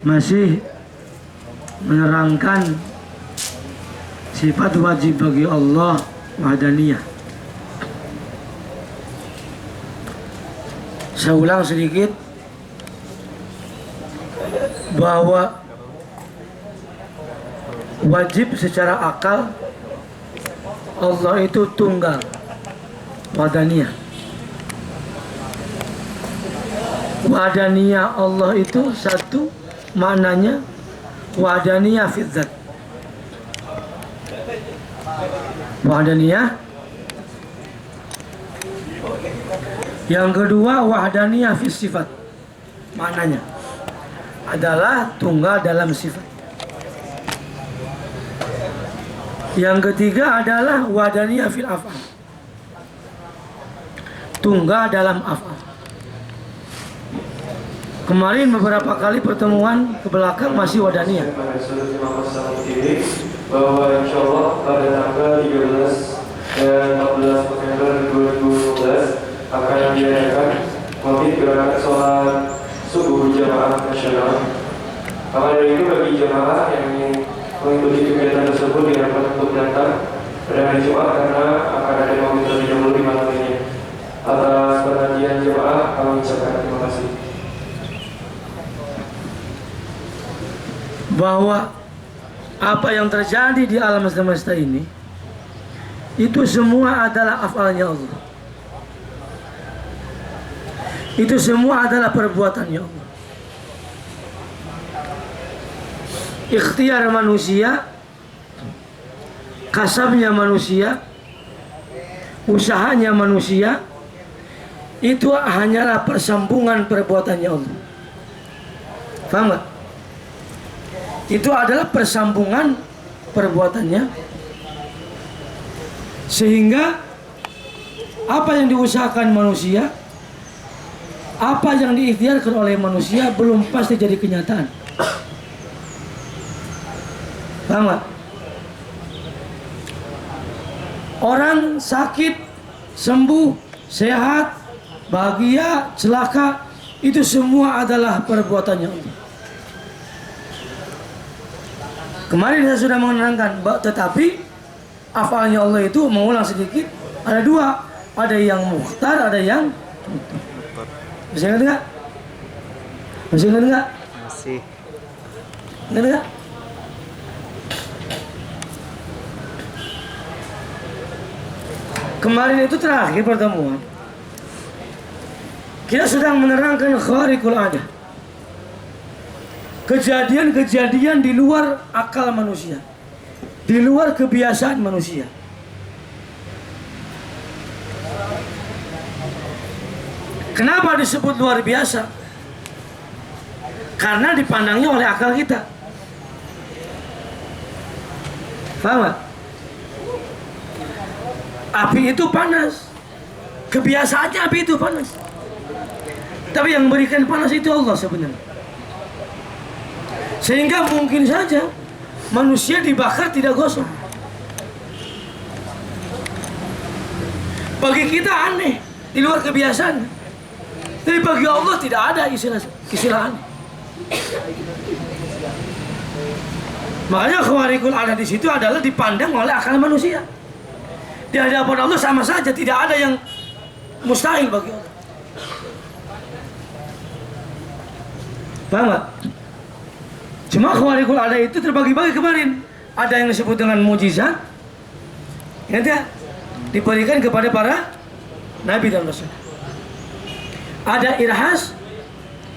masih menerangkan sifat wajib bagi Allah wahdaniyah. Saya ulang sedikit bahwa wajib secara akal Allah itu tunggal, wahdaniyah. Wahdaniyah Allah itu satu, maknanya wahdaniyah fi dzat. Wahdaniyah. Yang kedua wahdaniyah fi sifat. Maknanya adalah tunggal dalam sifat. Yang ketiga adalah wahdaniyah fil af'al. Tunggal dalam af'al. Kemarin beberapa kali pertemuan ke belakang masih wahdaniyah. Bahwa insya Allah pada tanggal 13 dan 14 November 2012 akan diadakan Komite Gerakan Sholat Subuh Jamaah Nasional. Maka dari itu bagi jamaah yang ingin mengikuti kegiatan tersebut diharapkan untuk datang pada hari Jumat karena akan ada komite terlebih dahulu di malam ini. Atas perhatian jamaah kami ucapkan terima kasih. Bahwa apa yang terjadi di alam semesta ini itu semua adalah afalnya Allah. Itu semua adalah perbuatannya Allah. Ikhtiar manusia, kasabnya manusia, usahanya manusia, itu hanyalah persambungan perbuatannya Allah. Faham gak? Itu adalah persambungan perbuatannya, sehingga apa yang diusahakan manusia, apa yang diikhtiarkan oleh manusia belum pasti jadi kenyataan. Paham gak? Orang sakit, sembuh, sehat, bahagia, celaka, itu semua adalah perbuatannya Allah. Kemarin saya sudah menerangkan, tetapi afalnya Allah itu, mengulang sedikit, ada dua, ada yang mukhtar, ada yang masih ingat nggak? Masih ingat nggak? Masih. Ingat nggak? Kemarin itu terakhir pertemuan, kita sedang menerangkan khariqul adah, kejadian-kejadian di luar akal manusia, di luar kebiasaan manusia. Kenapa disebut luar biasa? Karena dipandangnya oleh akal kita. Paham gak? Api itu panas, kebiasaannya api itu panas, tapi yang memberikan panas itu Allah sebenarnya. Sehingga mungkin saja manusia dibakar tidak gosong. Bagi kita aneh, di luar kebiasaan. Tapi bagi Allah tidak ada istilah aneh. Makanya khawariqul adah di situ adalah dipandang oleh akal manusia. Di hadapan Allah sama saja, tidak ada yang mustahil bagi Allah. Paham gak? Cuma khawariqul adah itu terbagi-bagi kemarin. Ada yang disebut dengan mujizat, ingat ya? Diberikan kepada para nabi dan rasul. Ada irhas,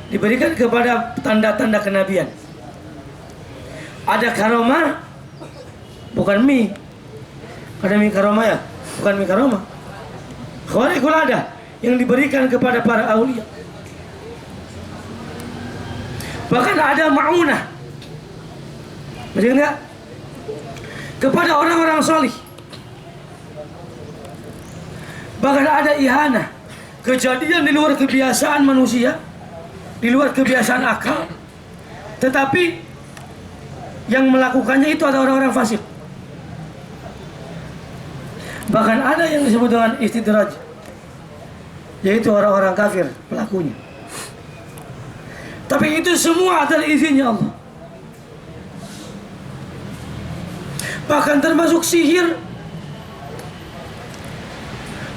diberikan kepada tanda-tanda kenabian. Ada karomah, bukan mie. Ada mie karomah ya? Bukan mie karomah. Khawariqul adah yang diberikan kepada para aulia. Bahkan ada ma'unah, masih enggak? Kepada orang-orang salih. Bahkan ada ihanah, kejadian di luar kebiasaan manusia, di luar kebiasaan akal, tetapi yang melakukannya itu ada orang-orang fasik. Bahkan ada yang disebut dengan istidraj, yaitu orang-orang kafir pelakunya. Tapi itu semua adalah izinnya Allah. Bahkan termasuk sihir.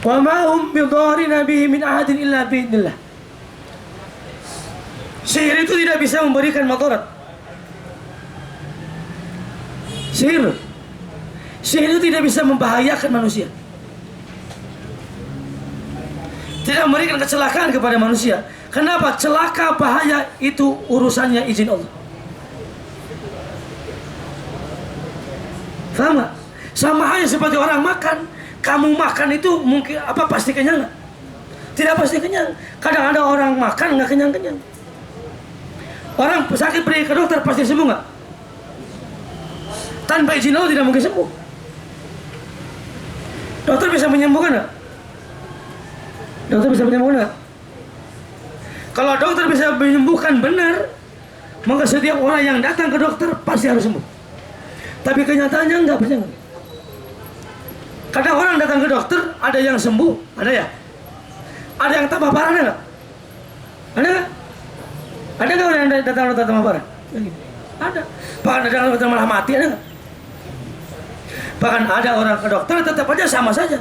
Wa ma hum bidharina bihi min ahadin illa biidznillah. Sihir itu tidak bisa memberikan madarat. Sihir itu tidak bisa membahayakan manusia. Tidak memberikan kecelakaan kepada manusia. Kenapa? Celaka, bahaya itu urusannya izin Allah. Sama. Sama halnya seperti orang makan. Kamu makan itu mungkin pasti kenyang nggak? Tidak pasti kenyang. Kadang ada orang makan nggak kenyang-kenyang. Orang sakit pergi ke dokter pasti sembuh nggak? Tanpa izin Allah tidak mungkin sembuh. Dokter bisa menyembuhkan nggak? Dokter bisa menyembuhkan nggak? Kalau dokter bisa menyembuhkan benar, maka setiap orang yang datang ke dokter pasti harus sembuh. Tapi kenyataannya enggak, percaya. Kadang orang datang ke dokter, ada yang sembuh, ada ya? Ada yang tambah parah, ada nggak? Ada nggak? Ada nggak orang yang datang ke dokter tambah parah? Ada. Bahkan ada yang dokter malah mati, ada nggak? Bahkan ada orang ke dokter tetap aja sama saja.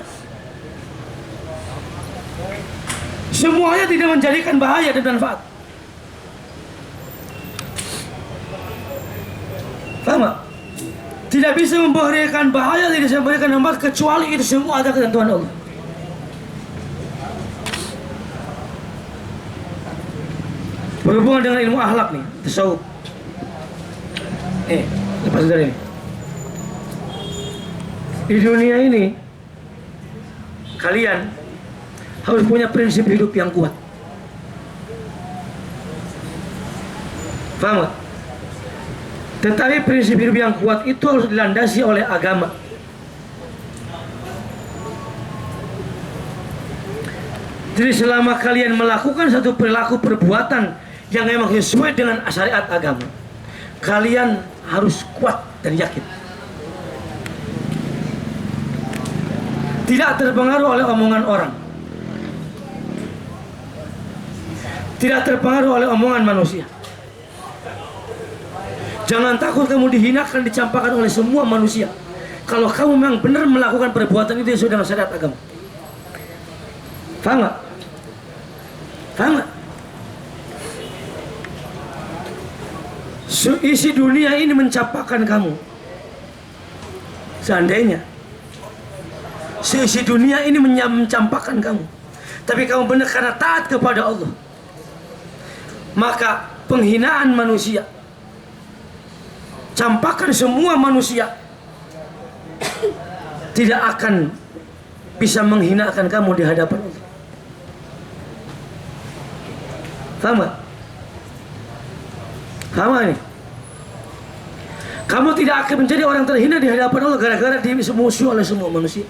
Semuanya tidak menjadikan bahaya dan manfaat. Paham nggak? Tidak bisa memberikan bahaya, tidak bisa memberikan manfaat, kecuali itu semua ada ketentuan Allah. Berhubungan dengan ilmu akhlak nih, tasawuf. Lepas dari ini. Di dunia ini, kalian harus punya prinsip hidup yang kuat. Paham nggak? Tetapi prinsip hidup yang kuat itu harus dilandasi oleh agama. Jadi selama kalian melakukan satu perilaku perbuatan yang memang sesuai dengan syariat agama, kalian harus kuat dan yakin. Tidak terpengaruh oleh omongan orang. Tidak terpengaruh oleh omongan manusia. Jangan takut kamu dihinakan, dicampakkan oleh semua manusia. Kalau kamu memang benar melakukan perbuatan itu sesuai dengan syariat agama. Faham nggak? Faham nggak? Isi dunia ini mencampakkan kamu. Seandainya seisi dunia ini mencampakkan kamu, tapi kamu benar karena taat kepada Allah, maka penghinaan manusia, campakkan semua manusia, tidak akan bisa menghinakan kamu di hadapan Allah. Paham gak? Paham gak ini? Kamu tidak akan menjadi orang terhina di hadapan Allah gara-gara dimusuhi oleh semua manusia.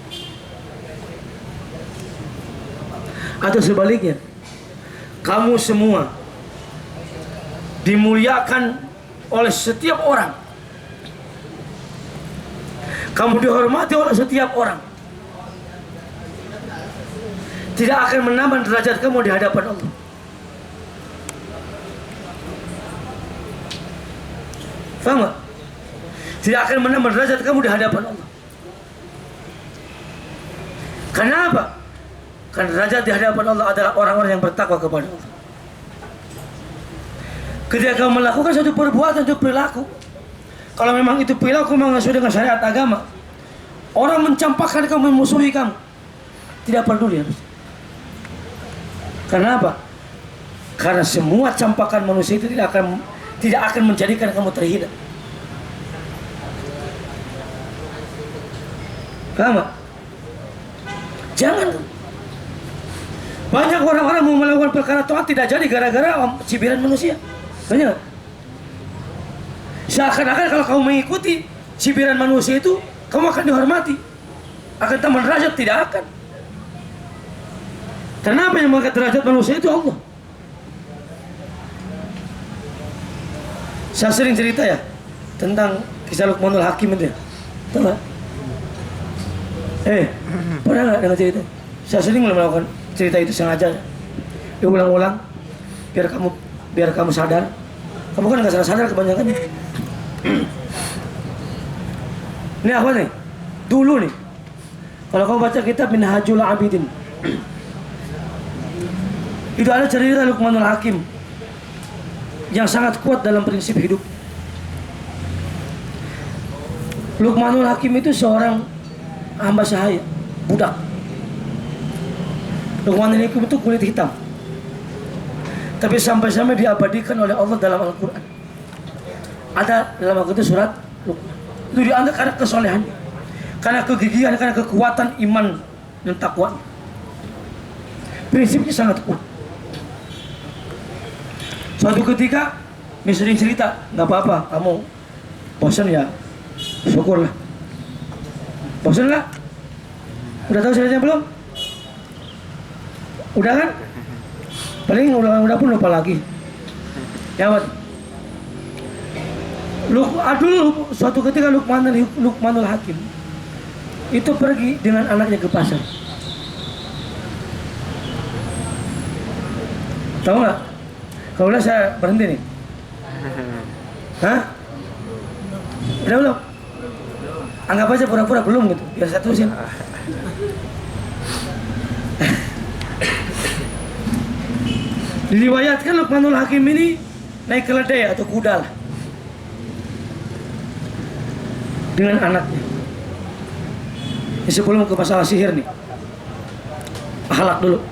Atau sebaliknya, kamu semua dimuliakan oleh setiap orang. Kamu dihormati oleh setiap orang. Tidak akan menambah derajat kamu di hadapan Allah. Faham gak? Tidak akan menambah derajat kamu di hadapan Allah. Kenapa? Karena derajat di hadapan Allah adalah orang-orang yang bertakwa kepada Allah. Ketika kamu melakukan satu perbuatan, satu perilaku, kalau memang itu perilaku memang sesuai dengan syariat agama, orang mencampakkan kamu, memusuhi kamu, tidak peduli harus. Karena apa? Karena semua campakan manusia itu tidak akan menjadikan kamu terhina. Paham gak? Jangan. Banyak orang-orang mau melakukan perkara taat tidak jadi gara-gara cibiran manusia. Banyak gak? Seakan-akan kalau kamu mengikuti cibiran manusia itu, kamu akan dihormati, akan tambah derajat. Tidak akan. Kenapa yang mengangkat derajat manusia itu Allah? Saya sering cerita ya tentang kisah Luqmanul Hakim itu ya. Tahu gak? Pernah nggak dengar cerita? Saya sering melakukan cerita itu sengaja, diulang-ulang biar kamu sadar Kamu kan nggak sadar kebanyakan. Ini apa nih? Dulu nih, kalau kamu baca kitab Minhajul Abidin, itu ada cerita Luqmanul Hakim yang sangat kuat dalam prinsip hidup. Luqmanul Hakim itu seorang hamba sahaya, budak. Luqmanul Hakim itu kulit hitam, tapi sampai-sampai diabadikan oleh Allah dalam Al-Quran. Ada dalam Al-Quran itu surat Luqman. Itu dianggap karena kesolehannya, karena kegigihan, karena kekuatan iman dan takwa. Prinsipnya sangat kuat. Suatu ketika, dia sering cerita, nggak apa-apa, kamu bosan ya, syukurlah. Bosan nggak? Udah tahu ceritanya belum? Udah kan? Paling udah pun lupa lagi. Ya, Wat. Dulu suatu ketika Luqmanul Hakim itu pergi dengan anaknya ke pasar. Tahu nggak? Kalau udah saya berhenti nih. Hah? Udah belum? Anggap aja pura-pura belum gitu. Biar saya terusin. Diriwayatkan Luqmanul Hakim ini naik keledai atau kuda lah, dengan anaknya. Ini sebelum ke masalah sihir nih, halak dulu,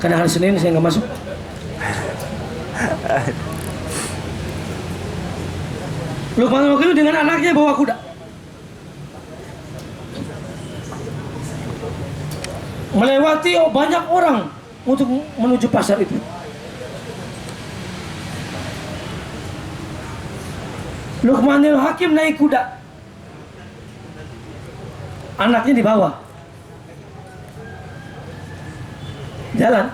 karena hari Senin saya nggak masuk. Luqmanul Hakim dengan anaknya bawa kuda, melewati banyak orang untuk menuju pasar itu. Luqmanul Hakim naik kuda, anaknya di bawah jalan,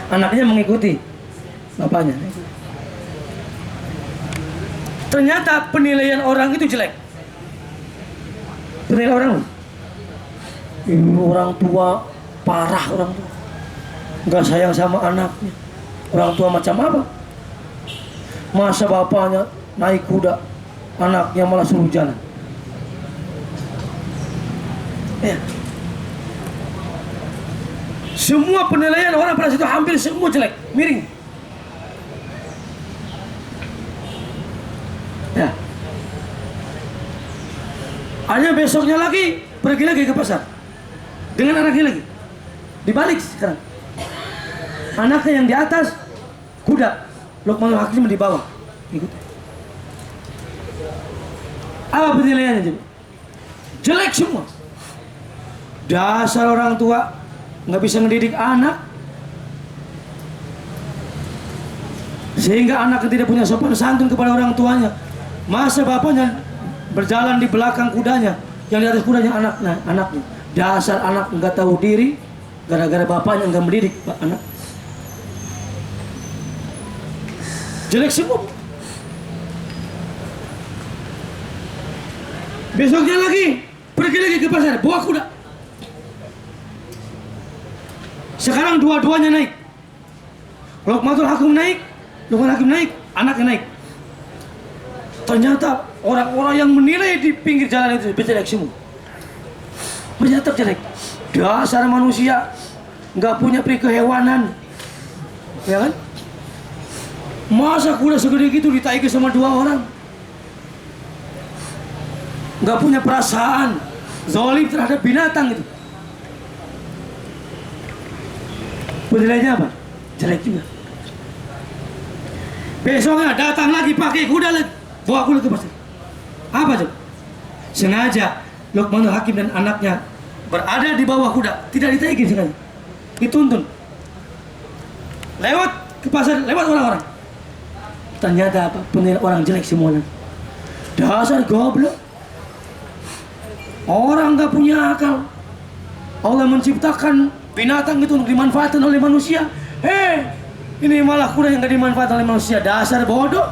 anaknya mengikuti bapaknya. Ternyata penilaian orang itu jelek. Penilaian orang, ini orang tua parah, orang tua nggak sayang sama anaknya. Orang tua macam apa? Masa bapaknya naik kuda, anaknya malah suruh jalan. Ya. Semua penilaian orang pada situ hampir semua jelek, miring. Ya. Hanya besoknya lagi pergi lagi ke pasar dengan anaknya lagi. Dibalik sekarang, anaknya yang di atas kuda, Luqmanul Hakim di bawah. Ikut. Apa penilaiannya jadi? Jelek semua. Dasar orang tua nggak bisa ngedidik anak, sehingga anak tidak punya sopan santun kepada orang tuanya. Masa bapaknya berjalan di belakang kudanya, yang di atas kudanya anaknya. Dasar anak nggak tahu diri, gara-gara bapaknya nggak mendidik anak. Jelek semua. Besoknya lagi pergi lagi ke pasar, bawa kuda. Sekarang dua-duanya naik. Luqmanul Hakim naik, anaknya naik. Ternyata orang-orang yang menilai di pinggir jalan itu jelek semua. Ternyata jelek. Dasar manusia nggak punya peri kehewanan, ya kan? Masa kuda segede gitu ditaiki sama dua orang? Nggak punya perasaan, zalim terhadap binatang itu. Penilaiannya apa? Jelek juga. Besoknya datang lagi pakai kuda lagi, bawa kuda ke pasar. Apa coba? Sengaja Luqmanul Hakim dan anaknya berada di bawah kuda, tidak ditaiki sengaja, dituntun. Lewat ke pasar, lewat orang-orang. Ternyata apa? Penilaian orang jelek semuanya. Dasar goblok. Orang gak punya akal. Allah menciptakan binatang itu untuk dimanfaatkan oleh manusia. Ini malah kuda yang gak dimanfaatkan oleh manusia. Dasar bodoh.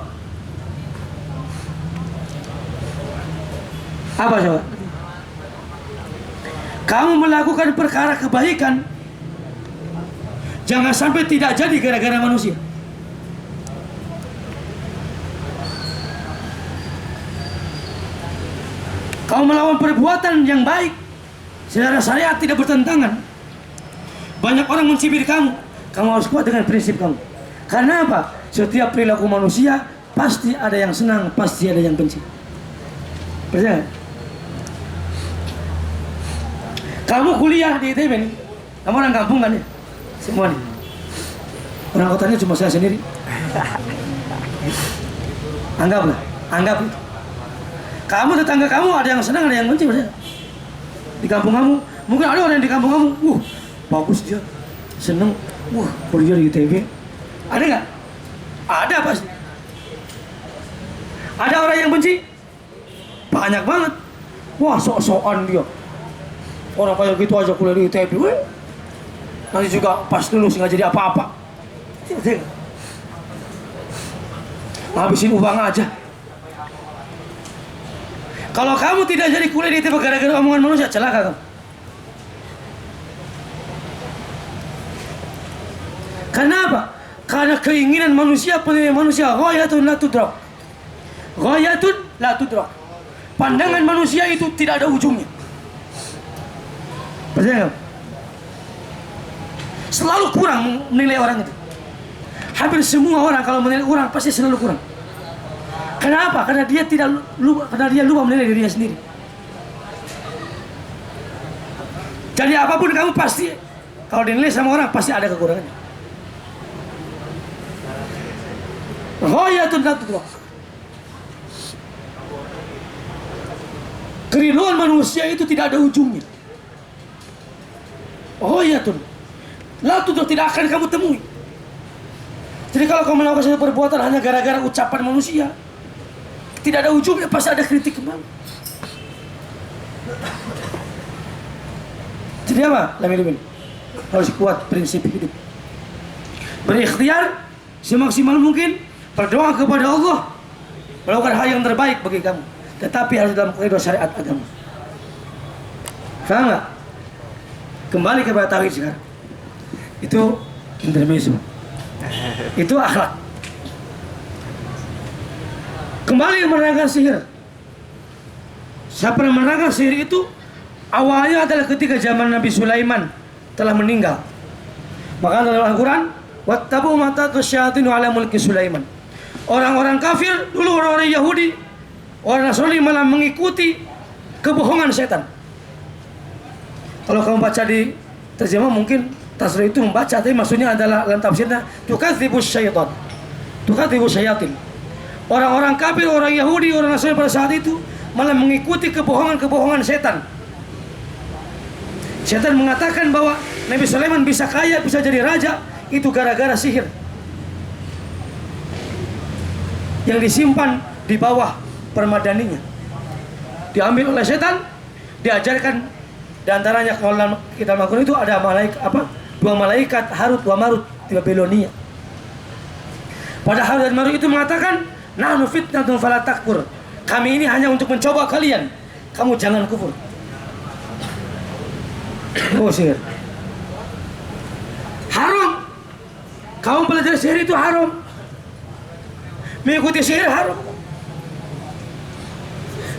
Apa coba? Kamu melakukan perkara kebaikan, jangan sampai tidak jadi gara-gara manusia. Kamu melawan perbuatan yang baik secara syariat tidak bertentangan. Banyak orang mencibir kamu. Kamu harus kuat dengan prinsip kamu. Karena apa? Setiap perilaku manusia pasti ada yang senang, pasti ada yang benci. Percaya? Kamu kuliah di ITB nih. Kamu orang kampung kan ya? Semua nih. Orang kotanya cuma saya sendiri. Anggaplah, anggap itu. Kamu tetangga kamu ada yang senang, ada yang benci, percaya? Di kampung kamu, mungkin ada orang yang di kampung kamu, bagus dia, seneng, kuliah di ITB. Ada nggak? Ada pasti. Ada orang yang benci? Banyak banget. Wah, sok-sokan dia. Orang kayak gitu aja kuliah di ITB, nanti juga pas lulus nggak jadi apa-apa. Habisin uang aja. Kalau kamu tidak jadi kuliah di ITB gara-gara omongan manusia, celaka kamu. Karena apa? Karena keinginan manusia, penilaian manusia, ghayatun la tudrak. Ghayatun la tudrak. Pandangan manusia itu tidak ada ujungnya. Percaya nggak? Selalu kurang menilai orang itu. Hampir semua orang kalau menilai orang pasti selalu kurang. Kenapa? Karena dia lupa menilai dirinya sendiri. Jadi apapun kamu pasti kalau dinilai sama orang pasti ada kekurangannya. Ghayatun la tudrak. Keriduan manusia itu tidak ada ujungnya. Ghayatun la tudrak, tidak akan kamu temui. Jadi kalau kamu melakukan suatu perbuatan hanya gara-gara ucapan manusia, tidak ada ujungnya, pasti ada kritik kembali. Jadi apa? Lamin harus kuat prinsip hidup. Berikhtiar semaksimal mungkin, berdoa kepada Allah, melakukan hal yang terbaik bagi kamu. Tetapi harus dalam koridor syariat agama. Faham nggak? Kembali kepada tauhid sekarang. Itu intermezzo. Itu akhlak. Kembali menerangkan sihir. Siapa yang menerangkan sihir itu? Awalnya adalah ketika zaman Nabi Sulaiman telah meninggal. Maka dalam Al-Quran, wattabu ma tatlu syayatin ala mulki Sulaiman. Orang-orang kafir dulu, orang-orang Yahudi, orang Nasrani malah mengikuti kebohongan setan. Kalau kamu baca di terjemah mungkin tasrif itu membaca, tapi maksudnya adalah dalam tafsirnya tukadzibus syaitan, tukadzibus syayatin. Orang-orang kafir, orang Yahudi, orang Nasrani pada saat itu malah mengikuti kebohongan-kebohongan setan. Setan mengatakan bahwa Nabi Sulaiman bisa kaya, bisa jadi raja, itu gara-gara sihir yang disimpan di bawah permadaninya. Diambil oleh setan, diajarkan. Di antaranya kalau dalam kitab Al-Quran itu ada dua malaikat Harut wa Marut di Babilonia. Pada Harut dan Marut itu mengatakan, nahnu fitnatun fala takfur. Kami ini hanya untuk mencoba kalian. Kamu jangan kufur. Oh, sihir. Haram. Kamu belajar sihir itu haram. Mengikuti sihir haram.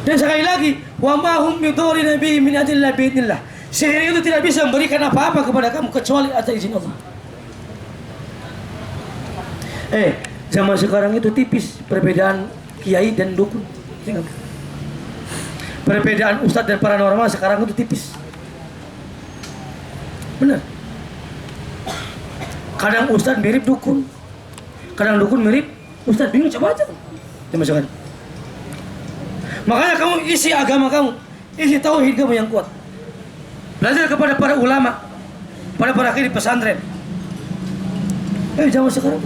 Dan sekali lagi, wa ma hum bidorina bihi min adillah biidnillah. Sihir itu tidak bisa memberikan apa-apa kepada kamu kecuali atas izin Allah. Zaman sekarang itu tipis perbedaan kiai dan dukun. Perbedaan ustadz dan paranormal sekarang itu tipis. Benar. Kadang ustadz mirip dukun, kadang dukun mirip ustadz, bingung, coba aja. Zaman sekarang. Makanya kamu isi agama kamu, isi tauhid kamu yang kuat. Belajar kepada para ulama, para kiai di pesantren. Zaman sekarang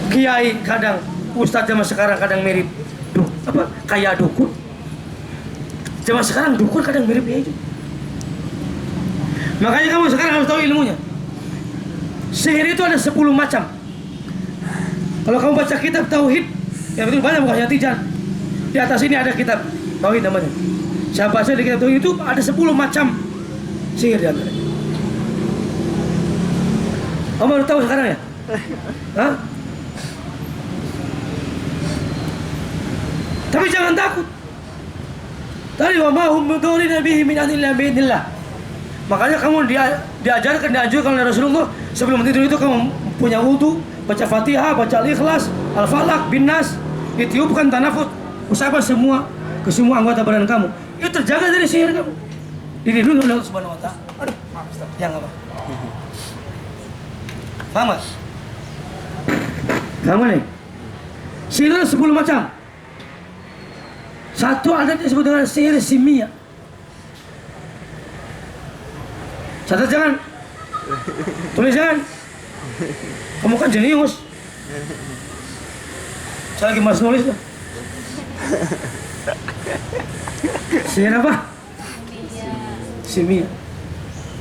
kiai kadang, ustadz zaman sekarang kadang mirip kayak dukun. Zaman sekarang dukun kadang mirip kiai juga. Makanya kamu sekarang harus tahu ilmunya. Sihir itu ada 10 macam. Kalau kamu baca kitab tauhid, yang betul banyak bukan Tijan. Di atas ini ada kitab tauhid namanya. Saya baca di kitab tauhid itu ada 10 macam sihir di antaranya. Kamu baru tahu sekarang ya? Hah? Tapi jangan takut. Tadi wa ma hum bidzarrin bihi min illa biidznillah. Makanya kamu diajarkan, dianjurkan oleh Rasulullah sebelum tidur itu kamu punya wudu, baca Fatihah, baca Al-Ikhlas, Al-Falaq, Bin-Nas, ditiupkan tanafut, usahakan ke semua anggota badan kamu. Itu terjaga dari sihir kamu. Dilindungi oleh Allah Subhanahu wa taala. Aduh, maaf Ustaz. Yang apa? Paham gak? Kamu nih. Sihir 10 macam. Satu ada disebut dengan sihir simia. Catat jangan. Tulis jangan. Kamu kan jenius. Saya lagi malas nulis tuh. Sihir apa? Simia.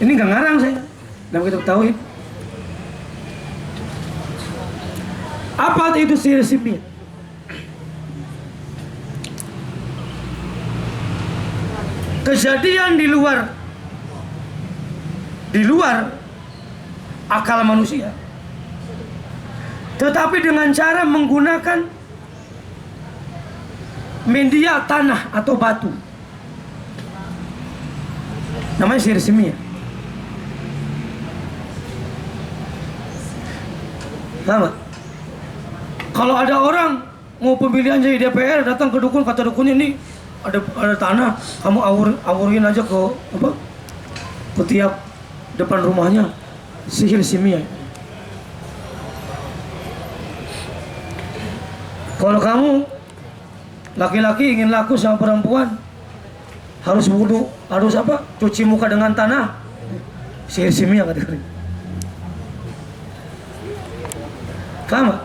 Ini nggak ngarang saya. Dalam kitab tauhid. Apa itu sihir simia? Kejadian di luar akal manusia, tetapi dengan cara menggunakan media tanah atau batu, namanya sihir simia. Sama. Kalau ada orang mau pemilihan jadi DPR, datang ke dukun, kata dukun ini ada tanah, kamu awurin aja ke tiap depan rumahnya. Sihir simia. Kalau kamu laki-laki ingin laku sama perempuan, harus wudu, harus cuci muka dengan tanah. Sihir simia kata dia. Sama.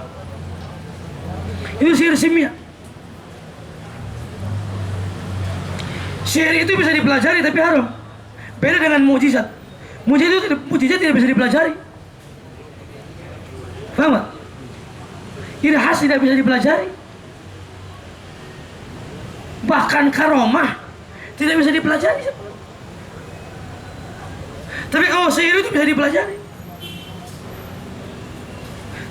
Itu sihir simia. Sihir itu bisa dipelajari tapi haram. Beda dengan mukjizat. Mukjizat tidak bisa dipelajari. Paham gak? Irhas tidak bisa dipelajari. Bahkan karomah tidak bisa dipelajari. Tapi kalau sihir itu bisa dipelajari.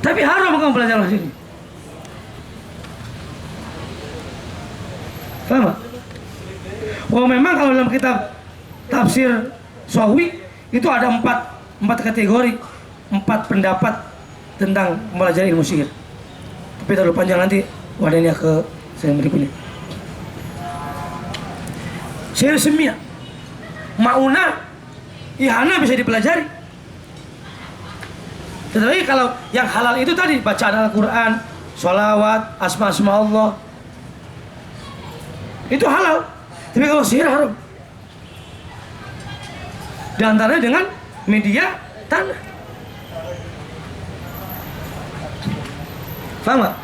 Tapi haram kamu belajar sihir. Paham gak? Oh memang kalau dalam kitab tafsir Sahwi itu ada empat kategori, 4 pendapat tentang mempelajari ilmu sihir. Tapi terlalu panjang, nanti wadahnya ke saya berikutnya. Sihir simia, mauna, ihana bisa dipelajari. Tetapi kalau yang halal itu tadi bacaan Al-Quran, sholawat, asma-asma Allah, itu halal. Tapi kalau sihir haram. Di antaranya dengan media tanah. Paham gak?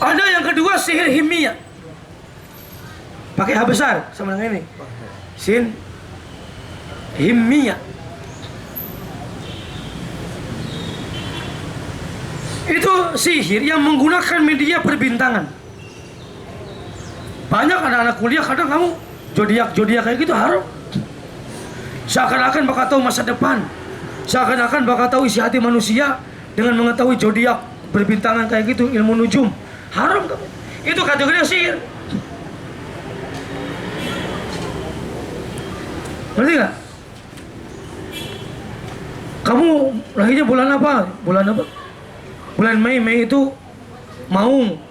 Ada yang kedua sihir himia. Pakai H besar sama dengan ini. Sin himia. Itu sihir yang menggunakan media perbintangan. Banyak anak-anak kuliah kadang kamu zodiak kayak gitu haram. Seakan-akan bakal tahu masa depan, seakan-akan bakal tahu isi hati manusia dengan mengetahui zodiak berbintangan kayak gitu, ilmu nujum. Haram kamu. Itu kategori sihir. Ngerti gak? Kamu lahirnya bulan apa? Bulan Mei itu maung.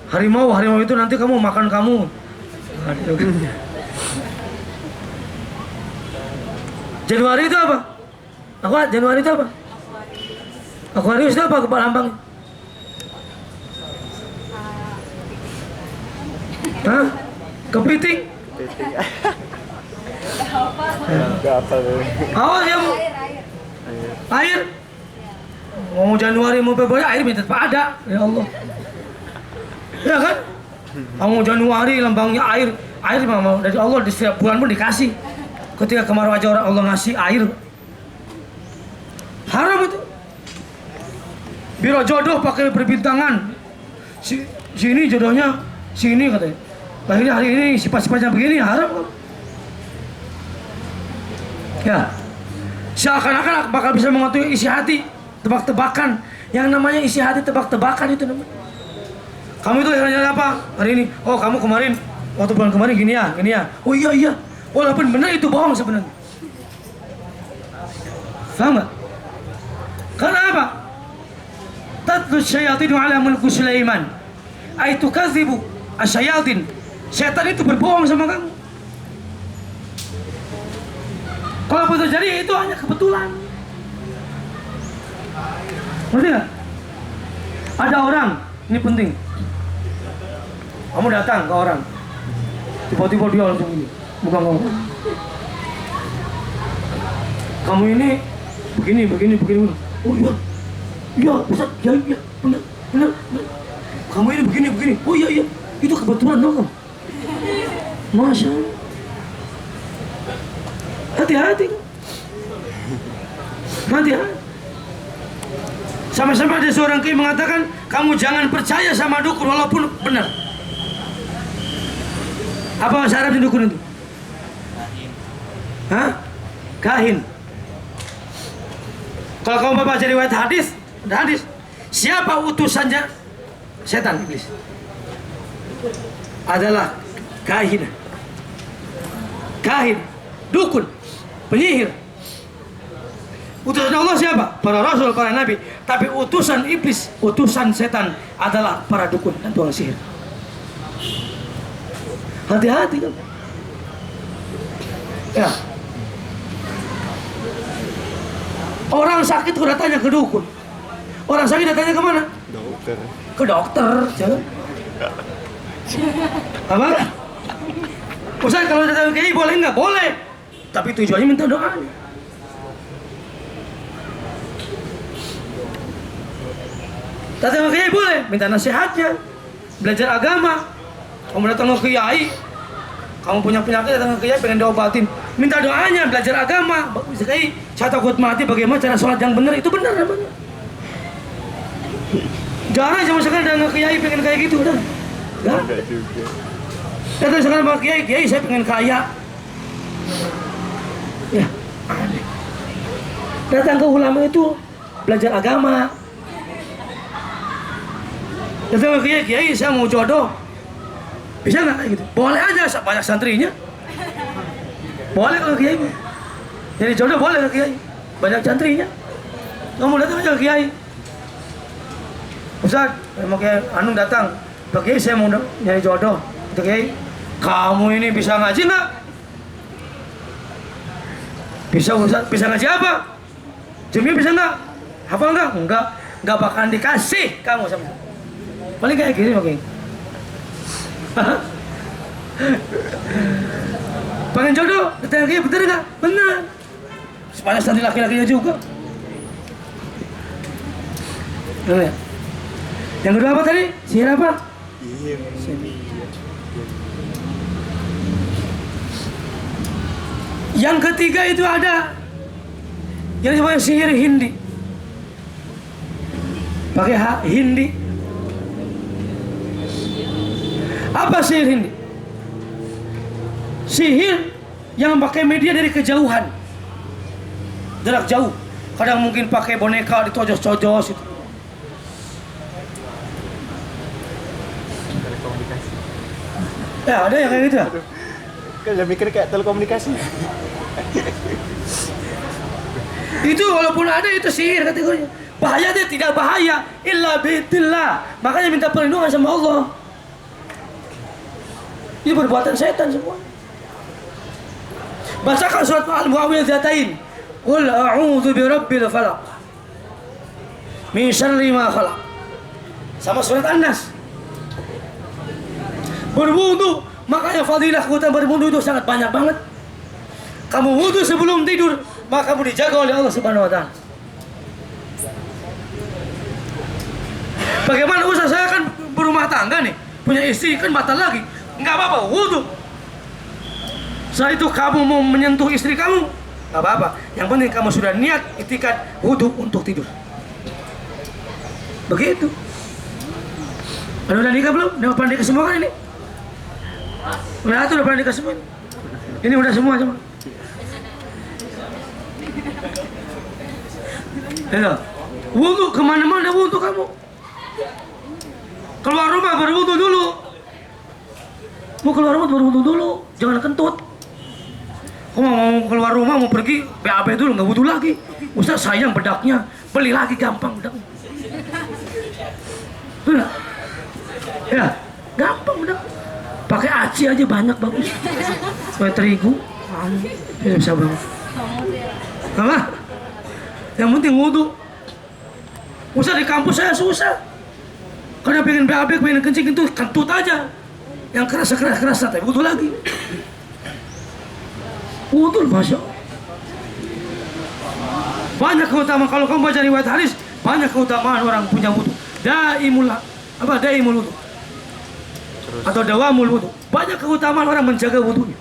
Harimau itu nanti kamu makan kamu. Januari itu apa? Januari itu apa? Aquarius itu apa kepala lambang? Hah? Kepiting? Awas ya bu. Air. Mau Januari mau Februari air minta ada. Ya Allah. Ya kan? Mau Januari lambangnya air memang dari Allah, di setiap bulan pun dikasih. Ketika kemarau aja orang Allah ngasih air. Haram itu. Biro jodoh pakai perbintangan. Sini jodohnya sini katanya. Lahirnya hari ini sifat-sifatnya begini, haram. Ya. Seakan-akan bakal bisa mengetahui isi hati, tebak-tebakan. Yang namanya isi hati tebak-tebakan itu namanya. Kamu itu jalan apa hari ini? Oh kamu kemarin waktu bulan kemarin gini ya, gini ya. Oh iya iya. Walaupun benar itu bohong sebenarnya. Paham nggak? Karena apa? Tatlu syaitan ala mulku Sulaiman. Aitu kadzibu asyayatin. Setan itu berbohong sama kamu. Kalau apa terjadi itu hanya kebetulan. Ngerti nggak? Ada orang, ini penting. Kamu datang ke orang, tiba-tiba dia langsung ini, bukan kamu. Kamu ini begini. Oh iya, iya, Ustaz, ya, benar. Kamu ini begini. Oh iya, itu kebetulan dong. Masya Allah. Hati-hati. Sama-sama ada seorang kiai mengatakan, kamu jangan percaya sama dukun walaupun benar. Apa syarat dukun itu? Hah? Kahin. Kalau kamu baca riwayat hadis, siapa utusannya? Setan, iblis. Adalah kahin, dukun, penyihir. Utusan Allah siapa? Para rasul, para nabi. Tapi utusan iblis, utusan setan adalah para dukun dan tukang sihir. Hati-hati kan? Ya. Orang sakit udah tanya ke dukun. Orang sakit datanya ke mana? Dokter. Ke dokter, jangan. Apa? Ustaz kalau datang ke kiai boleh nggak? Boleh. Tapi tujuannya minta doa. Datang ke kiai boleh, minta nasihatnya, belajar agama. Kamu datang ke kiai, kamu punya penyakit datang ke kiai pengen diobatin, minta doanya, belajar agama. Bisa kiai, saya takut mati, bagaimana cara sholat yang benar? Itu benar namanya. Jarang sama sekali datang ke kiai pengen kayak gitu, udah. Enggak juga. Datang sekarang ke kiai, saya pengen kaya. Ya, aneh. Datang ke ulama itu belajar agama. Datang ke kiai, saya mau jodoh. Bisa nggak kayak gitu? Boleh aja, banyak santrinya. Boleh kalau kiai. Jadi jodoh boleh ke kiai, banyak santrinya. Kamu datang aja ke kiai. Ustaz, mau kiai anu datang. Pak kiai saya mau nyari jodoh. Pak kiai, kamu ini bisa ngaji nggak? Bisa Ustaz, bisa ngaji apa? Jumnya bisa nggak? Hafal nggak? Nggak bakalan dikasih kamu sama. Paling kayak gini Pak kiai. Pengen jodoh, datang kiai bener nggak? Benar. Supaya santri laki-lakinya juga. Ya. Yang kedua apa tadi? Sihir apa? Yang ketiga itu ada yang disebut sihir Hindi. Pakai hak Hindi. Apa sihir Hindi? Sihir yang pakai media dari kejauhan, jarak jauh. Kadang mungkin pakai boneka ditojos-tojos itu. Ya ada yang kayak gitu ya? Kan saya mikir kayak telekomunikasi. Itu walaupun ada itu sihir kategorinya. Bahaya dia tidak bahaya. Illa bitillah. Makanya minta perlindungan sama Allah. Ini perbuatan setan semua. Bacakan surat Al-Muawwidhatain. Qul a'udzu birabbil falaq. Min syarri ma khalaq. Sama surat An-Nas. Berwudu, makanya fadilah keutamaan berwudu itu sangat banyak banget. Kamu wudu sebelum tidur, maka kamu dijaga oleh Allah Subhanahu wa taala. Bagaimana usaha saya kan berumah tangga nih, punya istri kan batal lagi. Enggak apa-apa, wudu. Setelah itu kamu mau menyentuh istri kamu, enggak apa-apa. Yang penting kamu sudah niat itikad wudu untuk tidur. Begitu. Udah nikah belum? Udah pernah nikah semua kan ini? Udah pernah nikah semua. Ini udah semua cuma. Ya, wudu kemana-mana wudu kamu. Keluar rumah baru wudu dulu. Mau keluar rumah baru wudu dulu, jangan kentut. Kamu mau keluar rumah mau pergi BAB dulu nggak wudu lagi. Ustaz sayang bedaknya, beli lagi gampang bedaknya. Tuh, ya gampang bedak. Pakai aci aja banyak bagus. Pakai terigu, bisa banget. Apa? Yang penting wudu. Usah di kampus saya susah. Karena pengen BAB, pengen kencing itu kentut aja. Yang keras tapi wudu lagi. Wudu Masya Allah. Banyak keutamaan kalau kamu baca riwayat hadis, banyak keutamaan orang punya wudu. Daimul wudu. Atau dawamul wudu. Banyak keutamaan orang menjaga wudunya.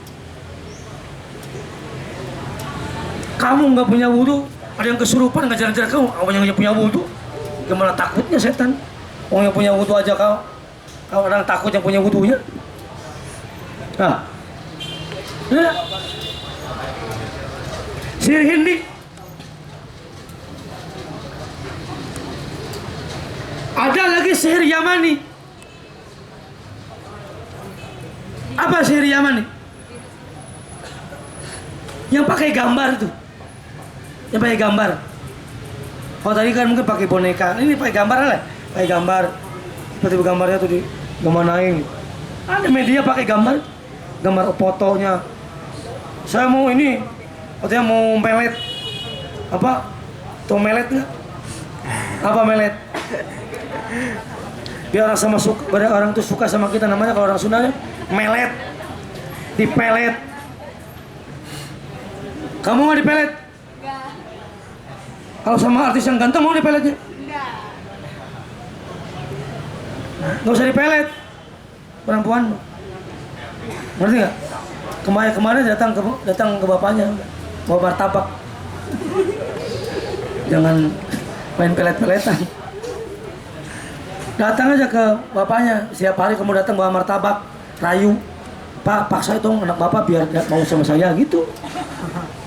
Kamu nggak punya wudu, ada yang kesurupan nggak jalan-jalan kamu yang punya wudu, gimana takutnya setan? Orang yang punya wudu aja kau orang takut yang punya wudunya. Nah, ya. Sihir Hindi. Ada lagi sihir Yamani. Apa sihir Yamani? Yang pakai gambar tuh. Yang pakai gambar. Oh tadi kan mungkin pakai boneka. Ini pakai gambar lah. Pakai gambar. Seperti gambarnya tuh digimanain. Ada media pakai gambar. Gambar fotonya. Saya mau ini. Katanya mau melet. Apa? Tuh melet nggak? Apa melet? Biar orang tuh suka sama kita, namanya kalau orang Sunda melet. Dipelet. Kamu mau dipelet? Enggak. Kalau sama artis yang ganteng mau dipeletnya? Enggak. Nggak usah dipelet. Perempuan. Ngerti nggak? Kemarin datang ke bapaknya, mau martabak. Jangan main pelet-peletan. Datang aja ke bapaknya, setiap hari kamu datang bawa martabak, rayu. Pak, paksa itu anak bapak biar mau sama saya gitu.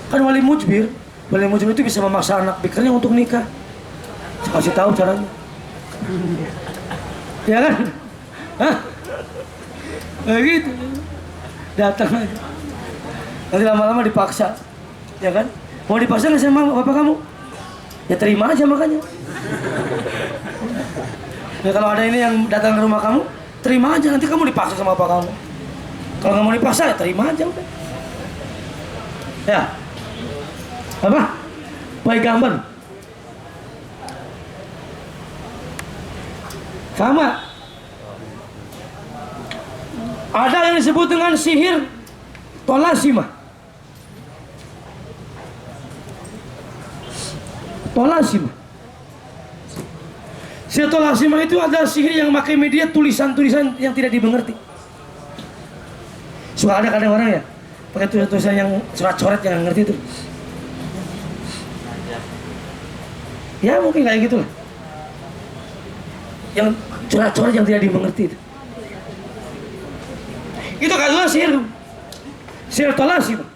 Kan wali mujbir itu bisa memaksa anak bikernya untuk nikah. Saya kasih tahu caranya. Ya kan? Hah? Gitu. Datang aja. Nanti lama-lama dipaksa. Ya kan? Mau dipaksa nggak sama bapak kamu? Ya terima aja makanya. Ya kalau ada ini yang datang ke rumah kamu, terima aja, nanti kamu dipaksa sama bapak kamu. Kalau nggak mau dipaksa ya terima aja udah. Ya. Apa? Baik gambar. Sama. Ada yang disebut dengan sihir tolasimah. Tolasimah. Sihir tolasimah itu adalah sihir yang pakai media tulisan-tulisan yang tidak dimengerti. Suka ada kadang orang ya pakai tulisan-tulisan yang coret-coret yang ngerti itu. Ya mungkin kayak gitulah. Yang coret-coret yang tidak dimengerti itu. Itu adalah sihir tolasimah.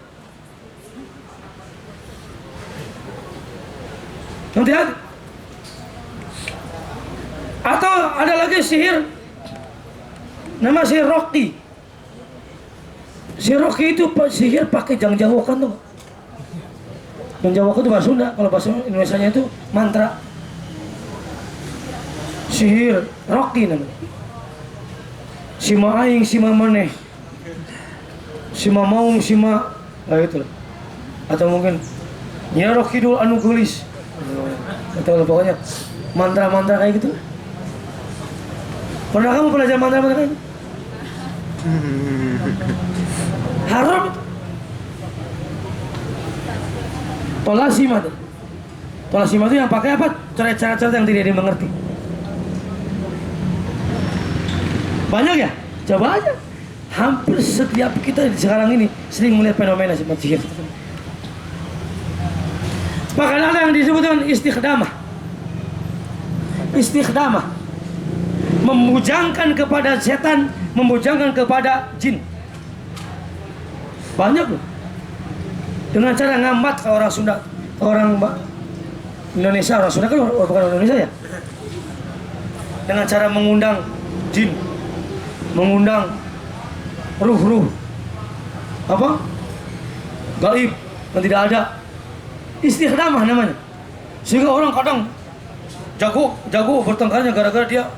Nanti ada. Atau ada lagi sihir nama sihir roki. Sihir roki itu sihir pakai jang-jawokan tuh. Jang-jawokan itu bahasa Sunda, kalau bahasa Indonesianya itu mantra. Sihir roki namanya. Sima aing, sima maneh. Sima maung, sima itu. Atau mungkin ya roki dul anu gulis. Atau pokoknya mantra-mantra kayak gitu. Pernah kamu belajar mantra-mantra kayak gitu? Haram itu. Tolasimah itu. Tolasimah itu yang pakai apa? Cara-cara yang tidak dimengerti. Banyak ya? Coba aja. Hampir setiap kita sekarang ini sering melihat fenomena seperti itu. Bahkan ada yang disebut dengan istikhdamah. Istikhdamah. Membujangkan kepada setan, membujangkan kepada jin. Banyak loh. Dengan cara ngambat ke orang Sunda, ke orang Indonesia, orang Sunda kan bukan orang Indonesia ya. Dengan cara mengundang jin, mengundang ruh-ruh apa? Gaib yang tidak ada. Istikhdamah namanya. Sehingga orang kadang jago bertengkarnya gara-gara dia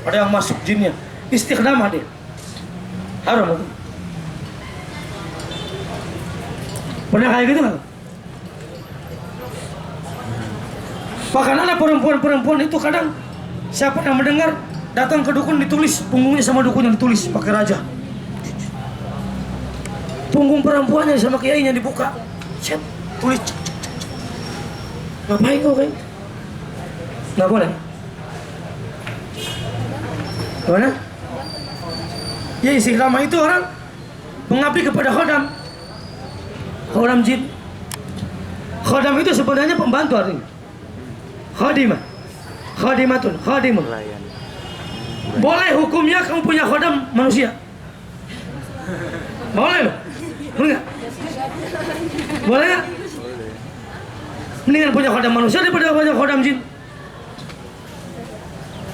ada yang masuk jinnya. Istikhdamah dia. Haram itu. Pernah kayak gitu nggak? Bahkan ada perempuan itu kadang siapa yang mendengar datang ke dukun ditulis punggungnya sama dukun yang ditulis pakai raja. Punggung perempuannya sama kiainya dibuka. Set, tulis. Ngapain kau kayak? Nggak boleh. Mana? Ya istiqamah itu orang mengabdi kepada khodam jin. Khodam itu sebenarnya pembantu artinya. Khadimah, khadimatun, khadimun. Boleh hukumnya kamu punya khodam manusia? Boleh loh? Boleh nggak? Boleh nggak? Mendingan punya khodam manusia daripada punya khodam jin.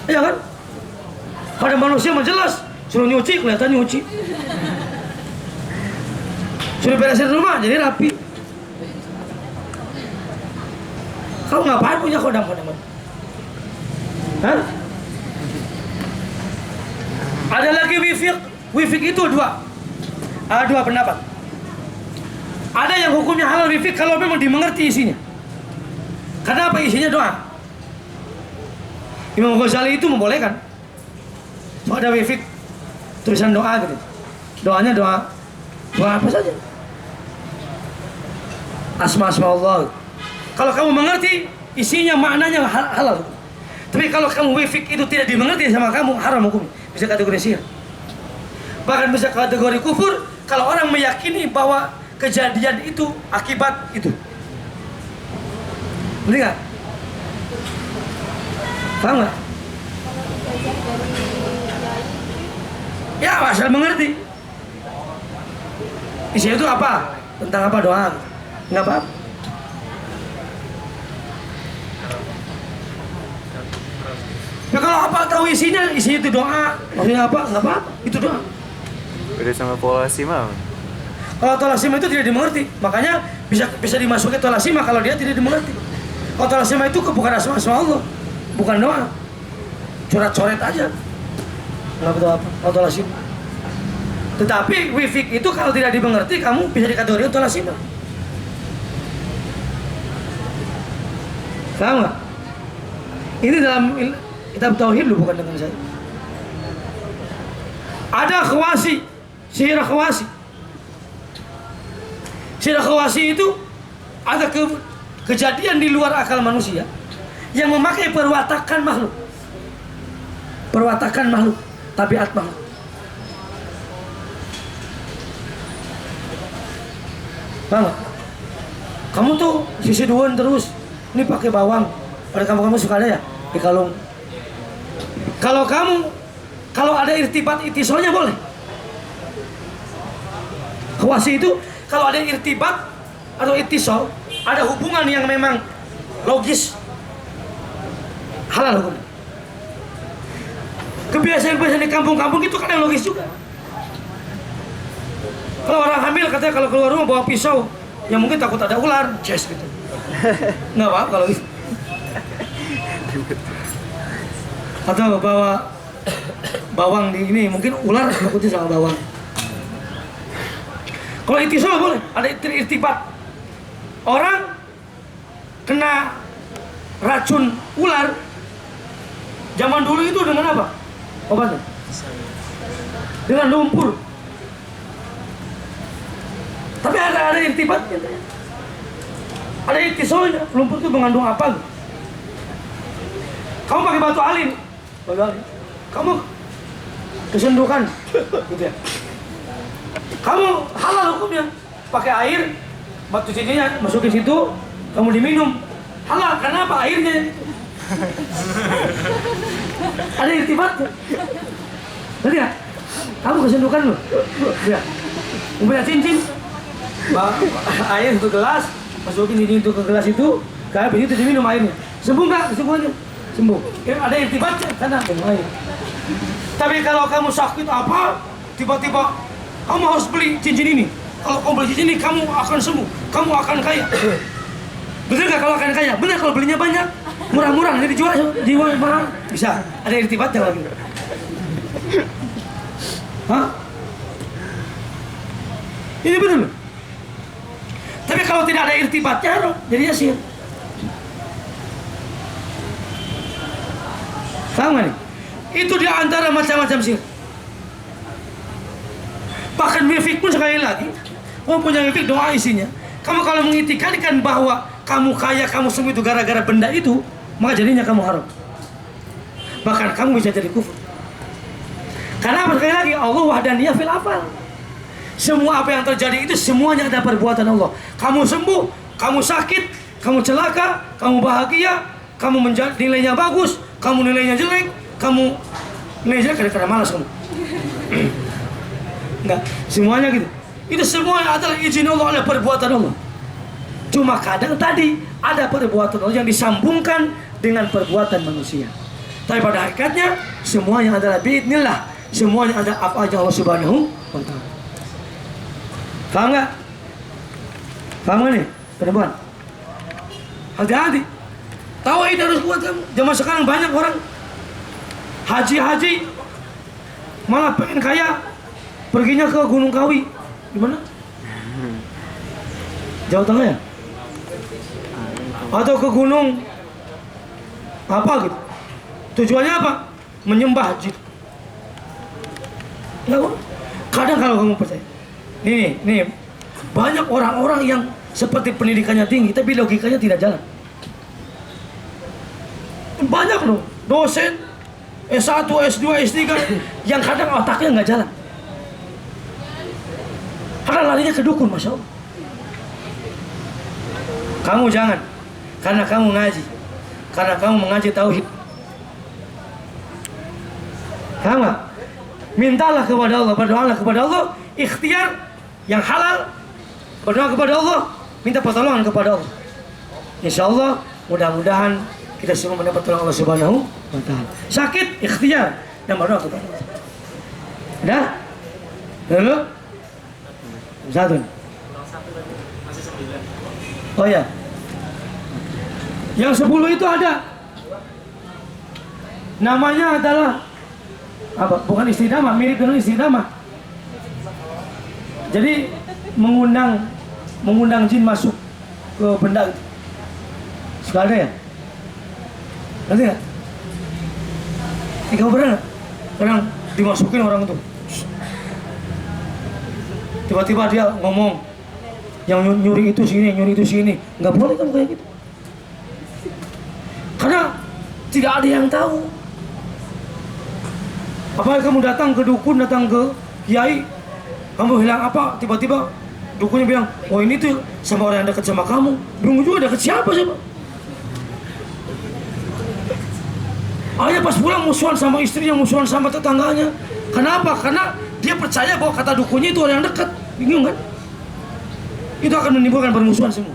Iya kan? Khodam manusia mah jelas, suruh nyuci kelihatan nyuci. Suruh beresin rumah jadi rapi. Kau ngapain punya khodam? Hah? Ada lagi wifik itu dua. Ada dua pendapat. Ada yang hukumnya halal wifik kalau memang dimengerti isinya. Karena apa? Isinya doa. Imam Ghazali itu membolehkan. So, ada wifik tulisan doa gitu. Doanya doa apa saja. Asma Allah. Kalau kamu mengerti isinya maknanya halal. Tapi kalau kamu wifik itu tidak dimengerti sama kamu, haram hukum. Bisa kategori syirik. Bahkan bisa kategori kufur kalau orang meyakini bahwa kejadian itu akibat itu. Ngerti nggak? Paham nggak? Ya asal mengerti. Isinya itu apa? Tentang apa doa? Nggak apa-apa. Ya kalau apa tahu isinya itu doa, maksudnya apa? Nggak apa-apa, itu doa. Beda sama tolasima. Kalau tolasima itu tidak dimengerti, makanya bisa dimasuki tolasima kalau dia tidak dimengerti. Kalau tolasima itu bukan asma Allah, bukan doa, coret-coret aja. Nggak betul apa? Kalau tolasima. Tetapi wifik itu kalau tidak dimengerti, kamu bisa dikategori tolasima. Paham nggak? Ini dalam kitab tauhid lu, bukan dengan saya. Ada khawasi, sihir khawasi. Sihir khawasi itu ada kejadian di luar akal manusia yang memakai perwatakan makhluk. Perwatakan makhluk, tabiat makhluk. Paham nggak? Kamu tuh sisi duan terus, ini pakai bawang. Pada kamu suka ada ya? Di kalung. Kalau ada irtibat itisolnya boleh. Khawasi itu kalau ada irtibat atau itisol, ada hubungan yang memang logis, halal hukum. Kebiasaan-kebiasaan di kampung-kampung itu kan yang logis juga. Kalau orang hamil katanya kalau keluar rumah bawa pisau, ya mungkin takut ada ular, ces gitu. Nggak apa kalau gitu. Atau bawa bawang di ini, mungkin ular takutnya sama bawang. Kalau itisol boleh, ada irtibat. Orang kena racun ular, zaman dulu itu dengan apa? Obatnya? Dengan lumpur. Tapi ada irtibatnya. Ada itisolnya, lumpur itu mengandung apa? Kamu pakai batu alin, kamu kesendukan, gitu ya. Kamu halal hukumnya, pakai air, batu cincinnya masukin situ, kamu diminum, halal. Karena apa? Airnya. Ada irtibatnya. Ngerti ya? Kamu kesendukan loh, ya. Punya cincin, air satu gelas, masukin ini itu ke gelas itu, kayak begitu diminum airnya. Sembuh nggak? Kesembuhannya? Sembuh. Ada irtibatnya karena minum air. Tapi kalau kamu sakit apa, tiba-tiba kamu harus beli cincin ini. Kalau kamu beli cincin ini, kamu akan sembuh, kamu akan kaya. Betul nggak kalau akan kaya? Benar kalau belinya banyak, murah-murah, nanti dijual mahal. Bisa, ada irtibatnya lagi. Hah? Ini betul. Tapi kalau tidak ada irtibatnya, jadinya sihir. Paham nggak nih? Itu di antara macam-macam sihir. Bahkan mifik pun sekali lagi, punya mifik doa isinya. Kamu kalau mengitikadkan bahwa kamu kaya, kamu sembuh itu gara-gara benda itu, maka jadinya kamu haram. Bahkan kamu bisa jadi kufur. Karena apa? Sekali lagi, Allah wahdaniyah fil afal. Semua apa yang terjadi itu semuanya ada perbuatan Allah. Kamu sembuh, kamu sakit, kamu celaka, kamu bahagia, kamu nilainya bagus, kamu nilainya jelek, kamu nilainya jelek karena malas kamu. Enggak, semuanya gitu. Itu semua adalah izin Allah, adalah perbuatan Allah. Cuma kadang tadi ada perbuatan Allah yang disambungkan dengan perbuatan manusia. Tapi pada hakikatnya semuanya adalah biidznillah. Semuanya ada af'al Allah Subhanahu wa ta'ala. Paham nggak? Paham nggak nih, perempuan? Hati-hati. Tauhid harus kuat kamu. Zaman sekarang banyak orang haji malah pengen kaya, perginya ke Gunung Kawi. Di mana? Jawa Tengah ya? Atau ke gunung apa gitu? Tujuannya apa? Menyembah jin. Enggak, kadang kalau kamu percaya. Nih, banyak orang-orang yang seperti pendidikannya tinggi, tapi logikanya tidak jalan. Banyak loh, dosen S1, S2, S3 yang kadang otaknya nggak jalan. Kadang larinya ke dukun, Masya Allah. Kamu jangan, karena kamu ngaji, karena kamu mengaji tauhid. Paham nggak? Mintalah kepada Allah, berdoalah kepada Allah, ikhtiar yang halal, berdoa kepada Allah, minta pertolongan kepada Allah. Insya Allah, mudah-mudahan kita semua mendapat pertolongan Allah Subhanahu wa ta'ala. Sakit, ikhtiar, dan berdoa kepada Allah. Udah? Dulu? Satu. Oh ya. Yang 10 itu ada. Namanya adalah apa? Bukan istidamah, mirip dengan istidamah. Jadi mengundang jin masuk ke benda itu. Suka ada ya? Nanti nggak? Kamu pernah nggak? Kadang dimasukin orang itu. Tiba-tiba dia ngomong, yang nyuri itu sini, nggak boleh kamu kayak gitu. Karena tidak ada yang tahu. Apalagi kamu datang ke dukun, datang ke kiai, kamu hilang apa? Tiba-tiba dukunnya bilang, oh ini tuh sama orang yang dekat sama kamu. Bingung juga dekat siapa? Akhirnya pas pulang musuhan sama istrinya, musuhan sama tetangganya. Kenapa? Karena dia percaya bahwa kata dukunnya itu orang yang dekat. Bingung kan? Itu akan menimbulkan permusuhan semua.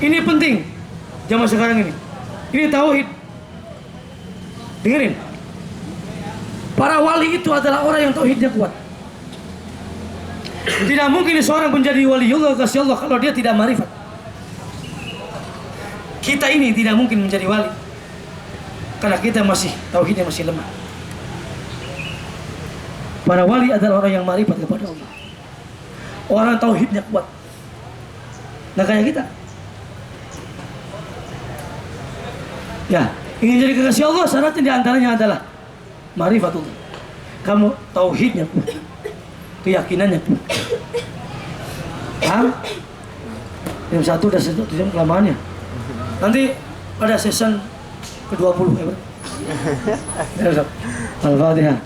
Ini penting zaman sekarang ini. Ini tauhid. Dengerin. Para wali itu adalah orang yang tauhidnya kuat. Tidak mungkin seorang menjadi waliullah kasih Allah kalau dia tidak marifat. Kita ini tidak mungkin menjadi wali karena kita masih tauhidnya masih lemah. Para wali adalah orang yang marifat kepada Allah. Orang tauhidnya kuat. Nah kayak kita. Ya, ingin jadi kekasih Allah syaratnya diantaranya adalah marifatullah. Kamu tauhidnya kuat, keyakinannya kuat. Paham? Jam 1 udah 1 jam kelamaannya. Nanti pada season ke-20 ya, Bro. Al-Fatihah.